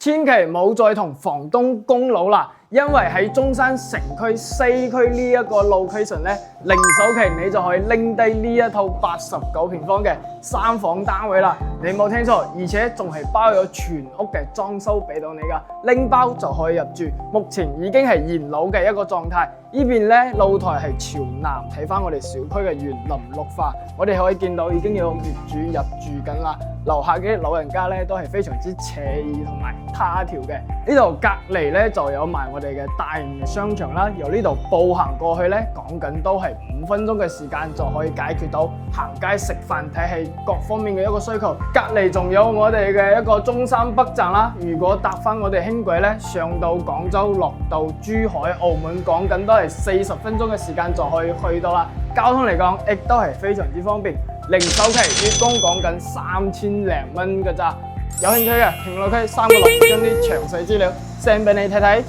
千祈冇再同房東供樓啦，因為喺中山城區西區呢一個 location 咧，零首期你就可以拎低呢一套89平方嘅3房單位啦。你冇聽錯，而且仲係包咗全屋嘅裝修俾到你噶，拎包就可以入住。目前已經係現樓嘅一個狀態。呢邊咧露台係朝南，睇翻我哋小區嘅園林綠化，我哋可以見到已經有業主入住緊啦。樓下嘅老人家咧都係非常之愜意同埋他條嘅。呢度隔離咧就有埋我哋嘅大型嘅商場啦，由呢度步行過去咧，講緊都係5分鐘嘅時間就可以解決到行街食飯睇戲各方面嘅一個需求。隔離仲有我哋嘅一個中山北站啦，如果搭翻我哋輕軌咧，上到廣州落到珠海、澳門，講緊都係40分鐘嘅時間就可以去到啦。交通嚟講亦都係非常之方便。零首期月供講緊3000零蚊㗎咋，有興趣嘅評論區3個6將啲詳細資料 send 俾你睇睇。